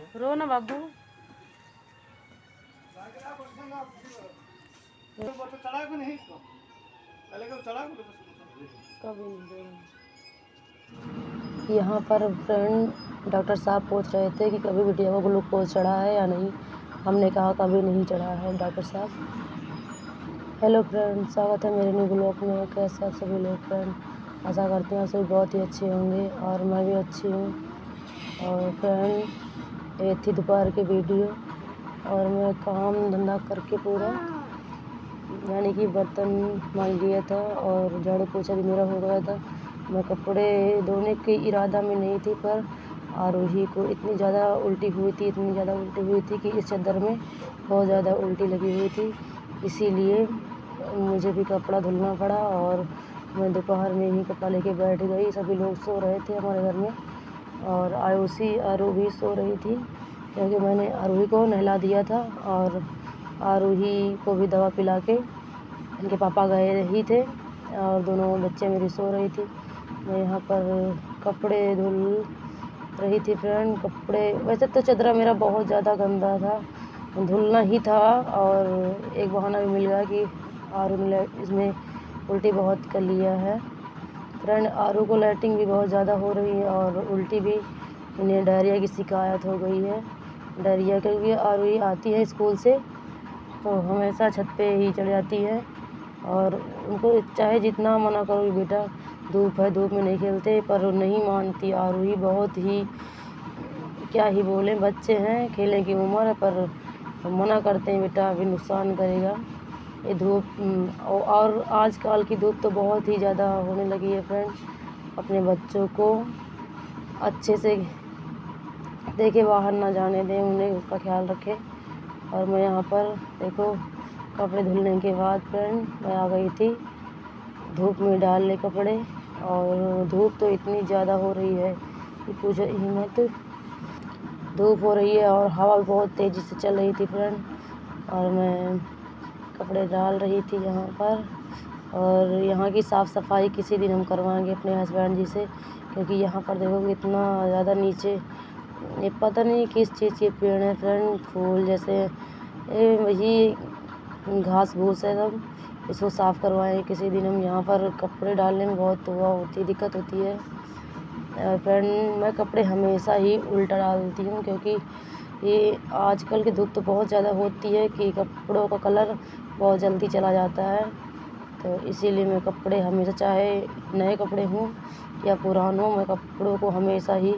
रो ना बाबू। कभी नहीं। यहाँ पर फ्रेंड डॉक्टर साहब पूछ रहे थे कि कभी बिटिया को ग्लूकोज चढ़ा है या नहीं। हमने कहा कभी नहीं चढ़ा है डॉक्टर साहब। हेलो फ्रेंड, स्वागत है मेरे न्यू ब्लॉग में। कैसे आप सभी लोग फ्रेंड? आशा करते हैं आप सभी बहुत ही अच्छे होंगे और मैं भी अच्छी हूँ। और फ्रेंड, ये थी दोपहर की वीडियो और मैं काम धंधा करके पूरा यानी कि बर्तन मांज लिया था और झाड़ू पोछा भी मेरा हो गया था। मैं कपड़े धोने के इरादा में नहीं थी, पर आरोही को इतनी ज़्यादा उल्टी हुई थी कि इस चादर में बहुत ज़्यादा उल्टी लगी हुई थी। इसीलिए मुझे भी कपड़ा धुलना पड़ा और मैं दोपहर में ही कपड़ा लेके बैठ गई। सभी लोग सो रहे थे हमारे घर में और आरोही सो रही थी, क्योंकि मैंने आरोही को नहला दिया था और आरोही को भी दवा पिला के इनके पापा गए ही थे और दोनों बच्चे मेरी सो रही थी। मैं यहाँ पर कपड़े धुल रही थी फ्रेंड। कपड़े वैसे तो चदरा मेरा बहुत ज़्यादा गंदा था, धुलना ही था और एक बहाना भी मिल गया कि आरू ने इसमें उल्टी बहुत कर लिया है। फ्रेंड, आरू को लैट्रिन भी बहुत ज़्यादा हो रही है और उल्टी भी। इन्हें डायरिया की शिकायत हो गई है। डायरिया क्योंकि आरू ही आती है स्कूल से तो हमेशा छत पे ही चढ़ जाती है और उनको चाहे जितना मना करो बेटा धूप है, धूप में नहीं खेलते, पर नहीं मानती आरू ही। बहुत ही क्या ही बोले, बच्चे हैं, खेलने की उम्र है, पर मना करते हैं बेटा अभी नुकसान करेगा ये धूप। और आजकल की धूप तो बहुत ही ज़्यादा होने लगी है फ्रेंड। अपने बच्चों को अच्छे से देखे, बाहर ना जाने दें, उन्हें उसका ख्याल रखें। और मैं यहाँ पर देखो कपड़े धुलने के बाद फ्रेंड मैं आ गई थी धूप में डालने कपड़े। और धूप तो इतनी ज़्यादा हो रही है कि पूछो ही मत। धूप हो रही है और हवा बहुत तेज़ी से चल रही थी फ्रेंड और मैं कपड़े डाल रही थी यहाँ पर। और यहाँ की साफ़ सफाई किसी दिन हम करवाएंगे अपने हस्बैंड जी से, क्योंकि यहाँ पर देखो इतना ज़्यादा नीचे ये पता नहीं किस चीज़ के पेड़ है फ्रेंड, फूल जैसे वही घास भूस है सब। इसको साफ़ करवाएं किसी दिन हम। यहाँ पर कपड़े डालने में बहुत दिक्कत होती है फ्रेंड। मैं कपड़े हमेशा ही उल्टा डालती हूँ, क्योंकि ये आजकल की धूप तो बहुत ज़्यादा होती है कि कपड़ों का कलर बहुत जल्दी चला जाता है। तो इसीलिए मैं कपड़े हमेशा, चाहे नए कपड़े हों या पुराने हों, मैं कपड़ों को हमेशा ही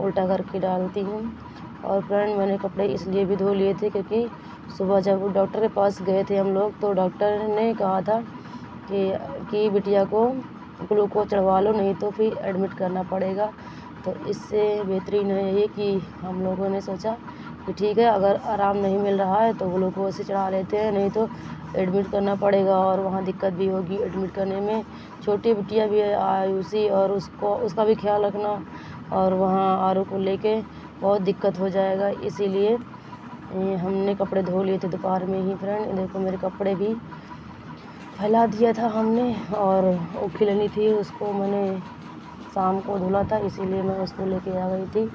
उल्टा करके डालती हूँ। और फ्रेंड, मैंने कपड़े इसलिए भी धो लिए थे क्योंकि सुबह जब डॉक्टर के पास गए थे हम लोग तो डॉक्टर ने कहा था कि बिटिया को ग्लूकोज चढ़वा लो, नहीं तो फिर एडमिट करना पड़ेगा। तो इससे बेहतरीन है ये कि हम लोगों ने सोचा कि ठीक है, अगर आराम नहीं मिल रहा है तो ग्लूकोज से चढ़ा लेते हैं, नहीं तो एडमिट करना पड़ेगा और वहाँ दिक्कत भी होगी एडमिट करने में। छोटी बिटिया भी है आयुषी और उसका भी ख्याल रखना और वहाँ आरू को लेके बहुत दिक्कत हो जाएगा। इसीलिए हमने कपड़े धो लिए थे दोपहर में ही फ्रेंड। देखो मेरे कपड़े भी फैला दिया था हमने और वो खिलनी थी, उसको मैंने शाम को धुला था, इसीलिए मैं उसको लेके आ गई थी।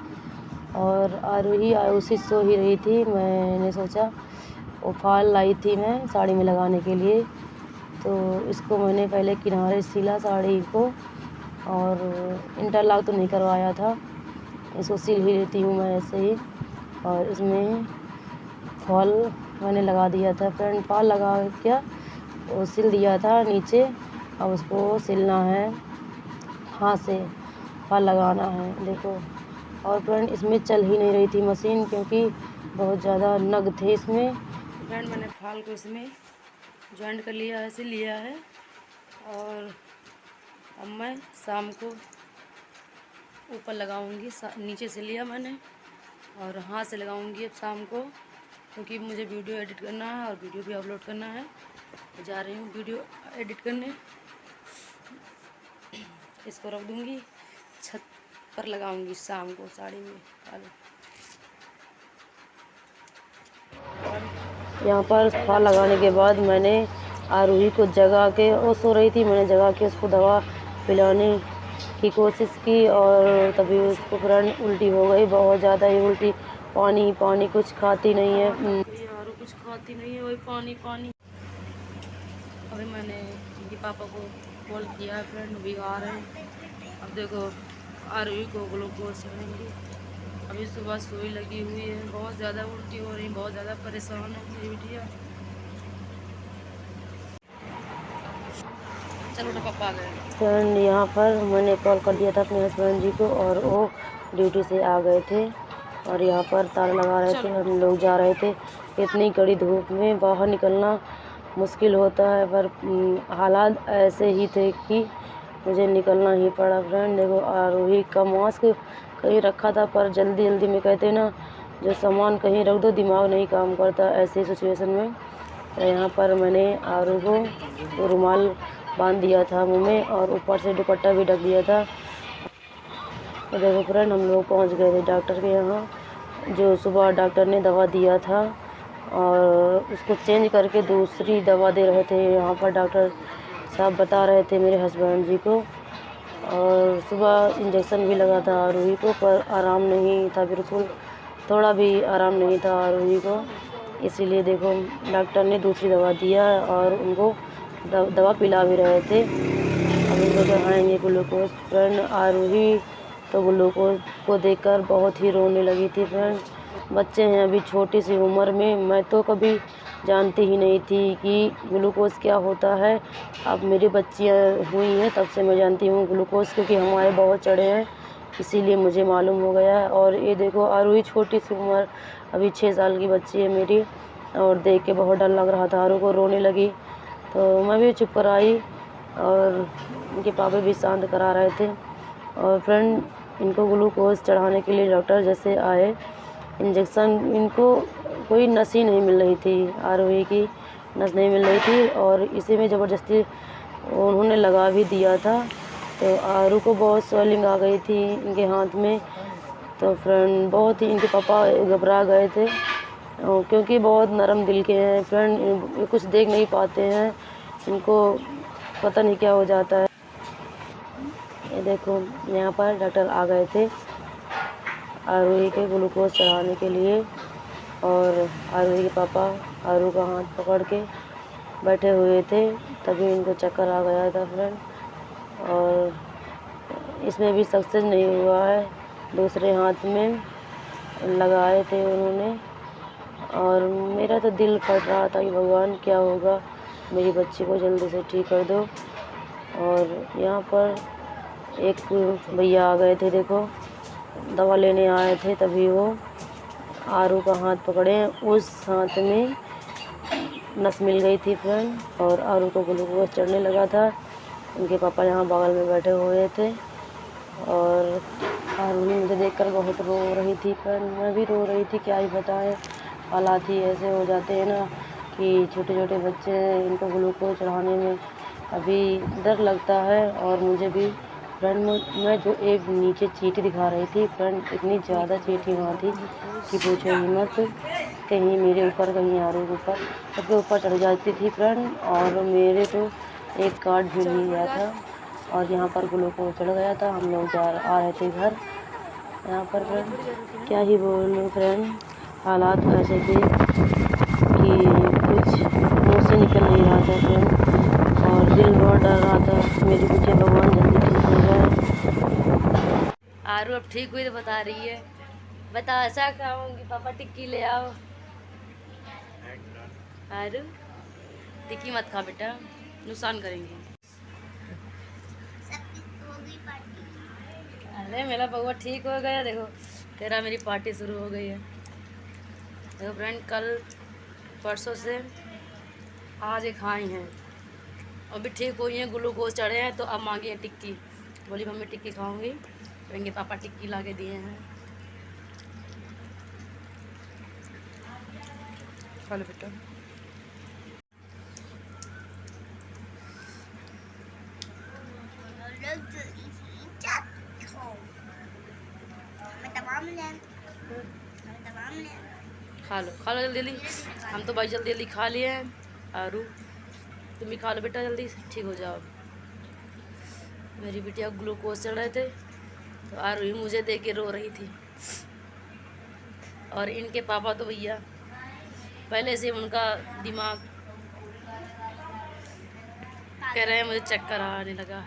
और आयुषी सो ही रही थी। मैंने सोचा वो फाल लाई थी मैं साड़ी में लगाने के लिए, तो इसको मैंने पहले किनारे सिला साड़ी को और इंटरलॉक तो नहीं करवाया था, इसको सिल ही लेती हूँ मैं ऐसे ही। और इसमें फॉल मैंने लगा दिया था फ्रेंड, फॉल लगा क्या वो सिल दिया था नीचे। अब उसको सिलना है, हाथ से फॉल लगाना है देखो। और फ्रेंड, इसमें चल ही नहीं रही थी मशीन क्योंकि बहुत ज़्यादा नग थे इसमें। फ्रेंड, मैंने फॉल को इसमें जॉइंट कर लिया है, सिल लिया है। और अब मैं शाम को ऊपर लगाऊंगी, नीचे से लिया मैंने और हाथ से लगाऊंगी अब शाम को, क्योंकि मुझे वीडियो एडिट करना है और वीडियो भी अपलोड करना है। जा रही हूँ वीडियो एडिट करने। इसको रख दूँगी, छत पर लगाऊंगी शाम को साड़ी में। यहाँ पर फॉल लगाने के बाद मैंने आरूही को जगा के, वो सो रही थी, मैंने जगा के उसको दवा पिलाने की कोशिश की और तभी उसको फ्रेंड उल्टी हो गई। बहुत ज़्यादा ही उल्टी पानी पानी, कुछ खाती नहीं है यार, कुछ खाती नहीं है, वही पानी पानी। अभी मैंने इनके पापा को कॉल किया, फ्रेंड भी आ रहे हैं। अब देखो आरवी को ग्लूकोज चढ़ेंगे। अभी सुबह सुई लगी हुई है, बहुत ज़्यादा उल्टी हो रही, बहुत ज़्यादा परेशान है मेरी बिटिया। चलो तो पापा आ गए फ्रेंड। यहाँ पर मैंने कॉल कर दिया था अपने हस्बैंड जी को और वो ड्यूटी से आ गए थे और यहाँ पर ताला लगा रहे थे। हम लोग जा रहे थे, इतनी कड़ी धूप में बाहर निकलना मुश्किल होता है, पर हालात ऐसे ही थे कि मुझे निकलना ही पड़ा फ्रेंड। देखो आरोही का मास्क कहीं रखा था, पर जल्दी जल्दी में कहते ना, जो सामान कहीं रख दो दिमाग नहीं काम करता ऐसी सिचुएशन में। तो यहाँ पर मैंने आरू को रुमाल बांध दिया था मुँह में और ऊपर से दुपट्टा भी ढक दिया था। तो देखो फ्रेंड, हम लोग पहुँच गए थे डॉक्टर के यहाँ, जो सुबह डॉक्टर ने दवा दिया था और उसको चेंज करके दूसरी दवा दे रहे थे। यहाँ पर डॉक्टर साहब बता रहे थे मेरे हस्बैंड जी को, और सुबह इंजेक्शन भी लगा था आरोही को, पर आराम नहीं था, बिल्कुल थोड़ा भी आराम नहीं था आरोही को। इसीलिए देखो डॉक्टर ने दूसरी दवा दिया और उनको दवा पिला भी रहे थे। अब उनको चढ़ाएँगे ग्लूकोज फ्रेंड। आरोही तो ग्लूकोज को देखकर बहुत ही रोने लगी थी फ्रेंड। बच्चे हैं अभी छोटी सी उम्र में, मैं तो कभी जानती ही नहीं थी कि ग्लूकोज क्या होता है। अब मेरी बच्चियां हुई हैं तब से मैं जानती हूँ ग्लूकोज, क्योंकि हमारे बहुत चढ़े हैं, इसीलिए मुझे मालूम हो गया है। और ये देखो आरू छोटी सी उम्र, अभी 6 साल की बच्ची है मेरी, और देख के बहुत डर लग रहा था। आरू को रोने लगी तो मैं भी चुप कर आई और इनके पापा भी शांत करा रहे थे। और फ्रेंड, इनको ग्लूकोज चढ़ाने के लिए डॉक्टर जैसे आए, इंजेक्शन इनको कोई नस ही नहीं मिल रही थी, आरोही की नस नहीं मिल रही थी और इसी में ज़बरदस्ती उन्होंने लगा भी दिया था। तो आरू को बहुत स्वेलिंग आ गई थी इनके हाथ में। तो फ्रेंड बहुत ही इनके पापा घबरा गए थे, क्योंकि बहुत नरम दिल के हैं फ्रेंड, कुछ देख नहीं पाते हैं, इनको पता नहीं क्या हो जाता है। ये देखो यहाँ पर डॉक्टर आ गए थे आरोही के ग्लूकोज चढ़ाने के लिए, और आरोही के पापा आरू का हाथ पकड़ के बैठे हुए थे, तभी इनको चक्कर आ गया था फ्रेंड। और इसमें भी सक्सेस नहीं हुआ है, दूसरे हाथ में लगाए थे उन्होंने, और मेरा तो दिल फट रहा था कि भगवान क्या होगा, मेरी बच्ची को जल्दी से ठीक कर दो। और यहाँ पर एक भैया आ गए थे, देखो दवा लेने आए थे, तभी वो आरू का हाथ पकड़े, उस हाथ में नस मिल गई थी फ्रेंड और आरू को ग्लूकोज चढ़ने लगा था। उनके पापा यहाँ बगल में बैठे हुए थे और आरू मुझे देखकर बहुत रो रही थी फ्रेंड, मैं भी रो रही थी, क्या ही बताएं, हालात ही ऐसे हो जाते हैं ना कि छोटे छोटे बच्चे हैं, इनको ग्लूकोज चढ़ाने में अभी डर लगता है। और मुझे भी फ्रेंड, मैं जो एक नीचे चींटी दिखा रही थी फ्रेंड, इतनी ज़्यादा चींटी वहाँ थी कि पूछो ही मत, कहीं मेरे ऊपर कहीं आरू के ऊपर, सबके ऊपर चढ़ जाती थी फ्रेंड, और मेरे तो एक कार्ड भी नहीं गया था और यहाँ पर ग्लूकोज चढ़ गया था। हम लोग आ रहे थे घर, यहाँ पर फ्रेंड क्या ही बोलूं फ्रेंड, हालात ऐसे थे कि कुछ मुँह से निकल नहीं रहा था फ्रेंड, और दिल बहुत डर रहा था मेरी बिटिया भगवान जल्दी ठीक हो जाए। आरू अब ठीक हुई तो बता रही है, बता ऐसा खाऊंगी, पापा टिक्की ले आओ। आरू टिक्की मत खा बेटा, नुकसान करेंगे। अरे मेरा बउआ ठीक हो गया, देखो तेरा मेरी पार्टी शुरू हो गई है। देखो फ्रेंड, कल परसों से आज एक खाई हैं, अभी ठीक हुई हैं, ग्लूकोज चढ़े हैं, तो अब मांगी है टिक्की, बोली मम्मी टिक्की खाऊंगी, तो इनके पापा टिक्की ला के दिए हैं, खा लो बेटा। खा लो जल्दी जल्दी, हम तो भाई जल्दी जल्दी खा लिए हैं। आरू तुम भी खा लो बेटा, जल्दी ठीक हो जाओ। मेरी बिटिया ग्लूकोज चढ़ रहे थे तो आरू ही मुझे देख के रो रही थी, और इनके पापा तो भैया पहले से उनका दिमाग कह रहे हैं मुझे चक्कर आने लगा।